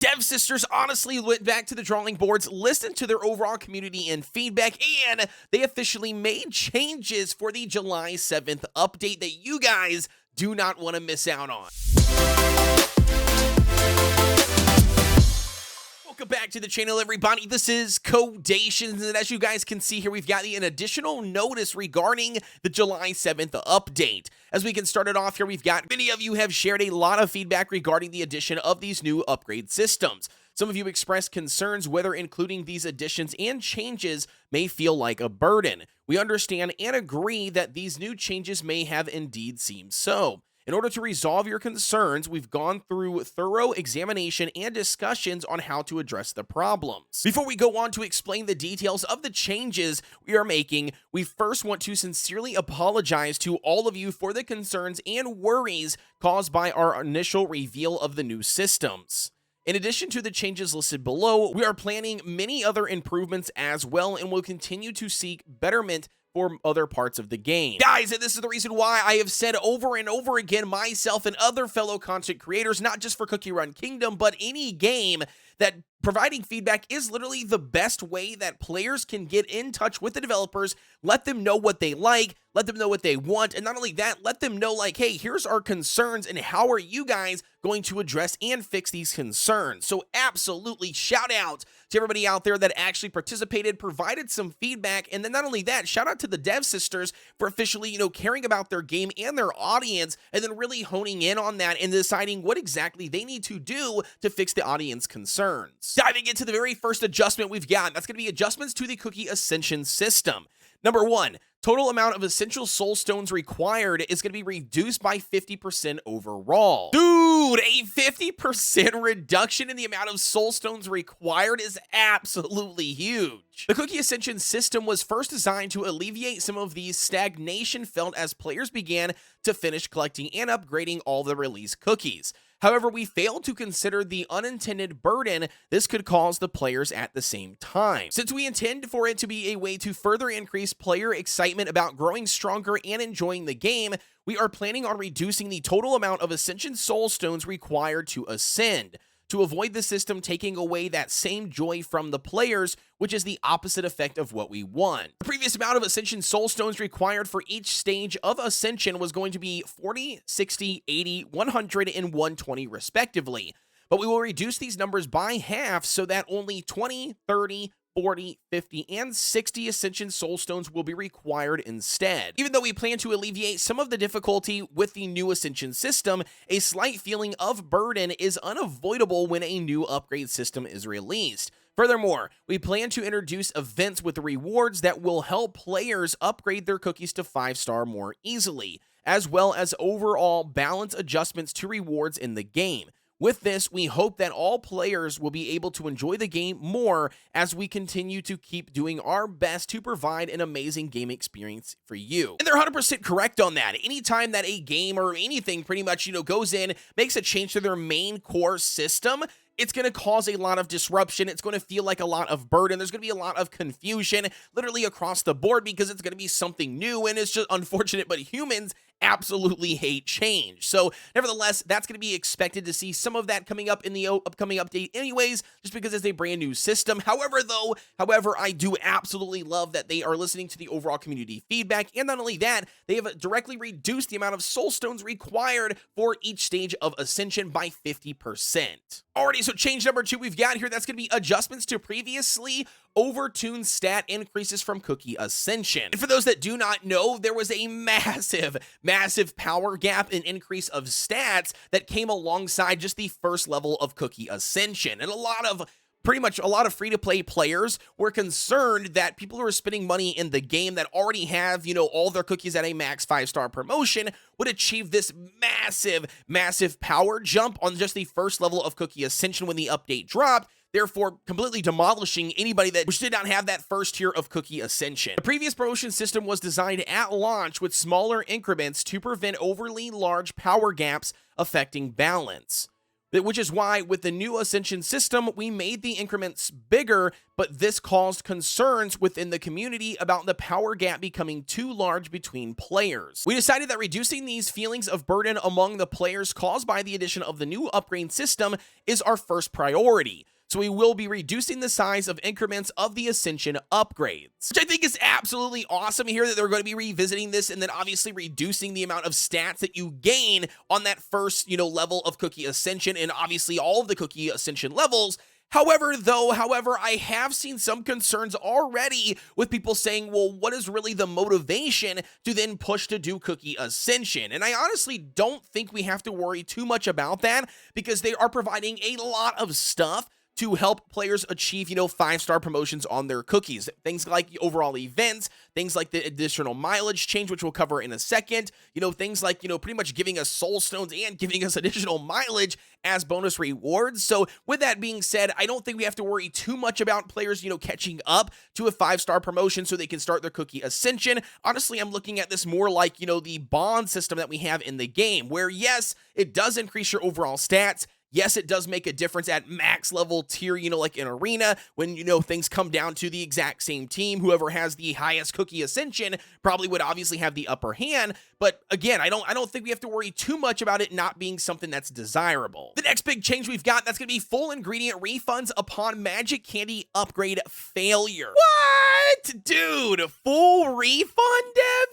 Dev Sisters honestly went back to the drawing boards, listened to their overall community and feedback, and they officially made changes for the July 7th update that you guys do not want to miss out on. Welcome back to the channel, everybody. This is Kodeations, and as you guys can see here, we've got an additional notice regarding the July 7th update. As we can start it off here, we've got many of you have shared a lot of feedback regarding the addition of these new upgrade systems. Some of you expressed concerns whether including these additions and changes may feel like a burden. We understand and agree that these new changes may have indeed seemed so. In order to resolve your concerns, we've gone through thorough examination and discussions on how to address the problems. Before we go on to explain the details of the changes we are making, we first want to sincerely apologize to all of you for the concerns and worries caused by our initial reveal of the new systems. In addition to the changes listed below, we are planning many other improvements as well and will continue to seek betterment for other parts of the game. Guys, and this is the reason why I have said over and over again, myself and other fellow content creators, not just for CookieRunKingdom, but any game, that providing feedback is literally the best way that players can get in touch with the developers, let them know what they like, let them know what they want, and not only that, let them know like, hey, here's our concerns and how are you guys going to address and fix these concerns. So absolutely shout out to everybody out there that actually participated, provided some feedback, and then not only that, shout out to the Dev Sisters for officially, caring about their game and their audience, and then really honing in on that and deciding what exactly they need to do to fix the audience concerns. Diving into the very first adjustment we've got, that's going to be adjustments to the Cookie Ascension system. Number 1, total amount of essential soul stones required is going to be reduced by 50% overall. Dude, a 50% reduction in the amount of soul stones required is absolutely huge. The Cookie Ascension system was first designed to alleviate some of the stagnation felt as players began to finish collecting and upgrading all the released cookies. However, we failed to consider the unintended burden this could cause the players at the same time. Since we intend for it to be a way to further increase player excitement about growing stronger and enjoying the game, we are planning on reducing the total amount of Ascension Soul Stones required to ascend, to avoid the system taking away that same joy from the players, which is the opposite effect of what we want. The previous amount of Ascension Soul Stones required for each stage of Ascension was going to be 40, 60, 80, 100, and 120 respectively, but we will reduce these numbers by half so that only 20, 30, 40, 50, and 60 Ascension Soul Stones will be required instead. Even though we plan to alleviate some of the difficulty with the new Ascension system, a slight feeling of burden is unavoidable when a new upgrade system is released. Furthermore, we plan to introduce events with rewards that will help players upgrade their cookies to 5-star more easily, as well as overall balance adjustments to rewards in the game. With this, we hope that all players will be able to enjoy the game more as we continue to keep doing our best to provide an amazing game experience for you. And they're 100% correct on that. Anytime that a game or anything pretty much, goes in, makes a change to their main core system, it's going to cause a lot of disruption. It's going to feel like a lot of burden. There's going to be a lot of confusion literally across the board because it's going to be something new, and it's just unfortunate, but humans absolutely hate change. So nevertheless, that's going to be expected to see some of that coming up in the upcoming update anyways, just because it's a brand new system. However, I do absolutely love that they are listening to the overall community feedback, and not only that, they have directly reduced the amount of soul stones required for each stage of Ascension by 50%. Alrighty, so change number 2 we've got here, that's going to be adjustments to previously overtuned stat increases from Cookie Ascension. And for those that do not know, there was a massive power gap and increase of stats that came alongside just the first level of Cookie Ascension. And a lot of free-to-play players were concerned that people who are spending money in the game that already have, all their cookies at a max 5-star promotion would achieve this massive power jump on just the first level of Cookie Ascension when the update dropped, therefore completely demolishing anybody that did not have that first tier of Cookie Ascension. The previous promotion system was designed at launch with smaller increments to prevent overly large power gaps affecting balance. which is why with the new Ascension system, we made the increments bigger, but this caused concerns within the community about the power gap becoming too large between players. We decided that reducing these feelings of burden among the players caused by the addition of the new upgrade system is our first priority. So we will be reducing the size of increments of the Ascension upgrades, which I think is absolutely awesome here that they're going to be revisiting this and then obviously reducing the amount of stats that you gain on that first, level of Cookie Ascension and obviously all of the Cookie Ascension levels. However, I have seen some concerns already with people saying, well, what is really the motivation to then push to do Cookie Ascension? And I honestly don't think we have to worry too much about that because they are providing a lot of stuff to help players achieve, 5-star promotions on their cookies. Things like overall events, things like the additional mileage change, which we'll cover in a second, things like, pretty much giving us soul stones and giving us additional mileage as bonus rewards. So with that being said, I don't think we have to worry too much about players, catching up to a 5-star promotion so they can start their Cookie Ascension. Honestly, I'm looking at this more like, the bond system that we have in the game, where yes, it does increase your overall stats. Yes, it does make a difference at max level tier, like in Arena, when, things come down to the exact same team. Whoever has the highest Cookie Ascension probably would obviously have the upper hand. But again, I don't think we have to worry too much about it not being something that's desirable. The next big change we've got, that's going to be full ingredient refunds upon Magic Candy upgrade failure. What? Dude, full refund,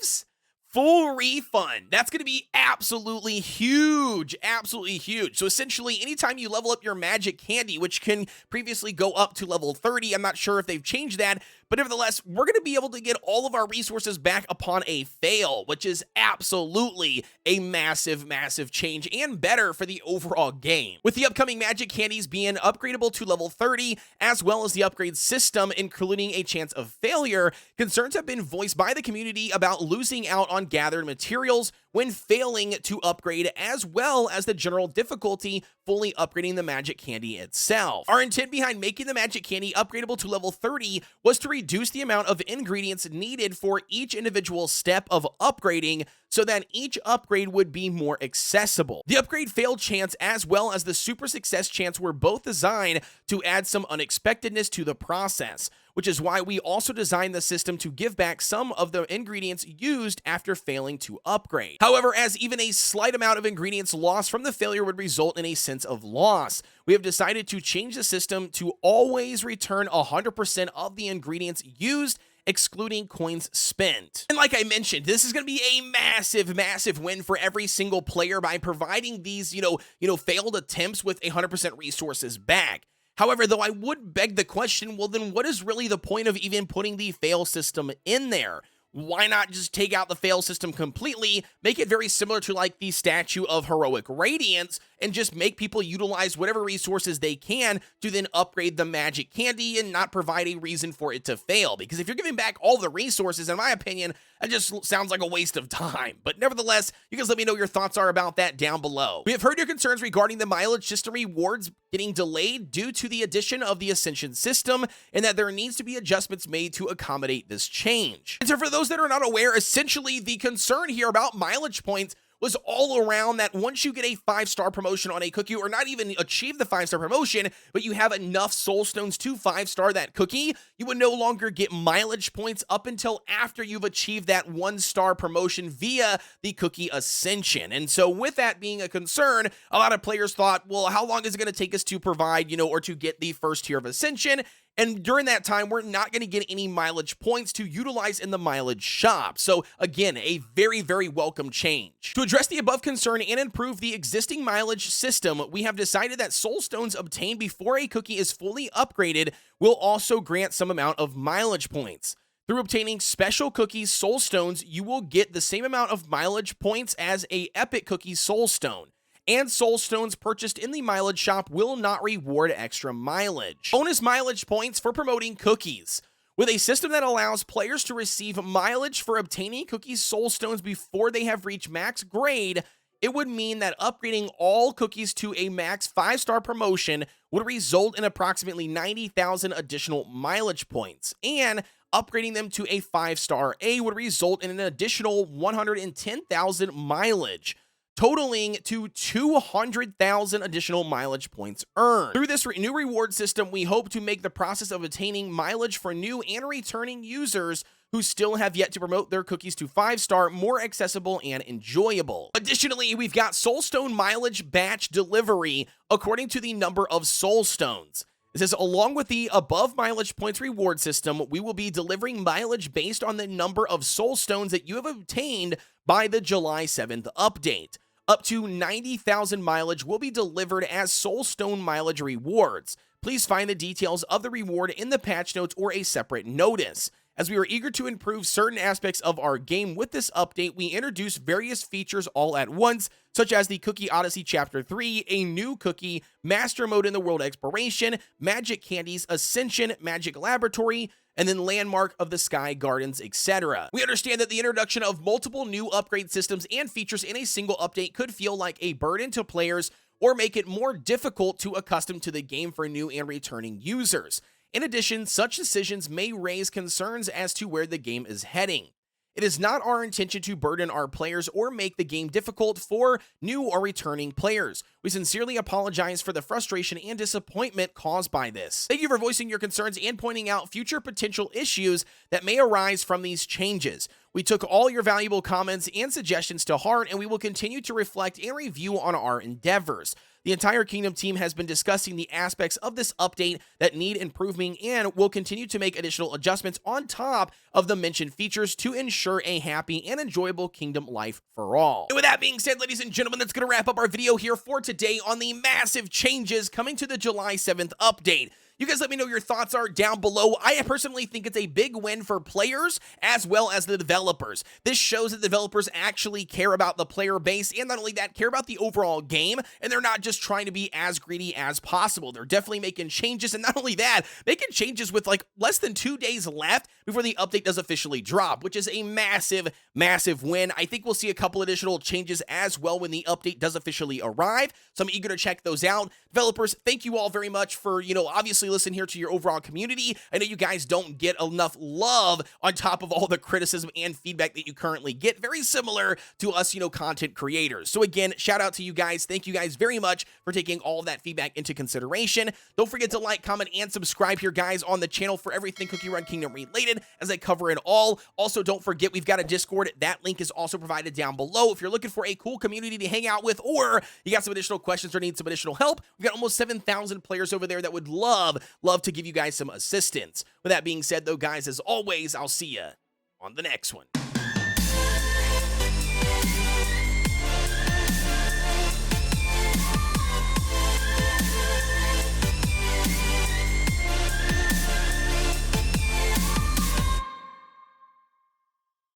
devs? Full refund. That's going to be absolutely huge. Absolutely huge. So essentially, anytime you level up your Magic Candy, which can previously go up to level 30, I'm not sure if they've changed that, but nevertheless, we're going to be able to get all of our resources back upon a fail, which is absolutely a massive, massive change and better for the overall game. With the upcoming Magic Candies being upgradable to level 30, as well as the upgrade system, including a chance of failure, concerns have been voiced by the community about losing out on gathered materials when failing to upgrade, as well as the general difficulty fully upgrading the Magic Candy itself. Our intent behind making the Magic Candy upgradable to level 30 was to reduce the amount of ingredients needed for each individual step of upgrading so that each upgrade would be more accessible. The upgrade fail chance as well as the super success chance were both designed to add some unexpectedness to the process, which is why we also designed the system to give back some of the ingredients used after failing to upgrade. However, as even a slight amount of ingredients lost from the failure would result in a sense of loss, we have decided to change the system to always return 100% of the ingredients used, excluding coins spent. And like I mentioned, this is going to be a massive, massive win for every single player by providing these, failed attempts with 100% resources back. However, though, I would beg the question, well, then what is really the point of even putting the fail system in there? Why not just take out the fail system completely, make it very similar to like the Statue of Heroic Radiance, and just make people utilize whatever resources they can to then upgrade the Magic Candy and not provide a reason for it to fail? Because if you're giving back all the resources, in my opinion, that just sounds like a waste of time. But nevertheless, you guys let me know your thoughts are about that down below. We have heard your concerns regarding the mileage system rewards getting delayed due to the addition of the Ascension system, and that there needs to be adjustments made to accommodate this change. And so for those that are not aware, essentially the concern here about mileage points was all around that once you get a 5-star promotion on a cookie, or not even achieve the 5-star promotion, but you have enough soul stones to 5-star that cookie, you would no longer get mileage points up until after you've achieved that 1-star promotion via the Cookie Ascension. And so with that being a concern, a lot of players thought, well, how long is it going to take us to provide, or to get the first tier of Ascension? And during that time, we're not going to get any mileage points to utilize in the mileage shop. So again, a very, very welcome change. To address the above concern and improve the existing mileage system, we have decided that soul stones obtained before a cookie is fully upgraded will also grant some amount of mileage points. Through obtaining special cookies soul stones, you will get the same amount of mileage points as a epic cookie soul stone. And soul stones purchased in the mileage shop will not reward extra mileage. Bonus mileage points for promoting cookies. With a system that allows players to receive mileage for obtaining cookies soul stones before they have reached max grade, it would mean that upgrading all cookies to a max 5-star promotion would result in approximately 90,000 additional mileage points, and upgrading them to a 5-star A would result in an additional 110,000 mileage. totaling to 200,000 additional mileage points earned. Through this new reward system, we hope to make the process of attaining mileage for new and returning users who still have yet to promote their cookies to 5-star more accessible and enjoyable. Additionally, we've got Soulstone mileage batch delivery according to the number of Soulstones. It says, along with the above mileage points reward system, we will be delivering mileage based on the number of Soulstones that you have obtained by the July 7th update. Up to 90,000 mileage will be delivered as Soulstone mileage rewards. Please find the details of the reward in the patch notes or a separate notice. As we are eager to improve certain aspects of our game with this update, we introduce various features all at once, such as the Cookie Odyssey Chapter 3, a new cookie, Master Mode in the World Exploration, Magic Candies, Ascension, Magic Laboratory, and then Landmark of the Sky Gardens, etc. We understand that the introduction of multiple new upgrade systems and features in a single update could feel like a burden to players or make it more difficult to accustom to the game for new and returning users. In addition, such decisions may raise concerns as to where the game is heading. It is not our intention to burden our players or make the game difficult for new or returning players. We sincerely apologize for the frustration and disappointment caused by this. Thank you for voicing your concerns and pointing out future potential issues that may arise from these changes. We took all your valuable comments and suggestions to heart, and we will continue to reflect and review on our endeavors. The entire Kingdom team has been discussing the aspects of this update that need improving and will continue to make additional adjustments on top of the mentioned features to ensure a happy and enjoyable Kingdom life for all. And with that being said, ladies and gentlemen, that's going to wrap up our video here for today on the massive changes coming to the July 7th update. You guys let me know your thoughts are down below. I personally think it's a big win for players as well as the developers. This shows that developers actually care about the player base, and not only that, care about the overall game, and they're not just trying to be as greedy as possible. They're definitely making changes, and not only that, making changes with like less than 2 days left before the update does officially drop, which is a massive, massive win. I think we'll see a couple additional changes as well when the update does officially arrive, so I'm eager to check those out. Developers, thank you all very much for, obviously listen here to your overall community. I know you guys don't get enough love on top of all the criticism and feedback that you currently get, very similar to us, content creators. So again, shout out to you guys. Thank you guys very much for taking all of that feedback into consideration. Don't forget to like, comment, and subscribe here, guys, on the channel for everything Cookie Run Kingdom related, as I cover it all. Also, don't forget, we've got a Discord. That link is also provided down below. If you're looking for a cool community to hang out with, or you got some additional questions or need some additional help, we've got almost 7,000 players over there that would love to give you guys some assistance. With that being said, though, guys, as always, I'll see you on the next one.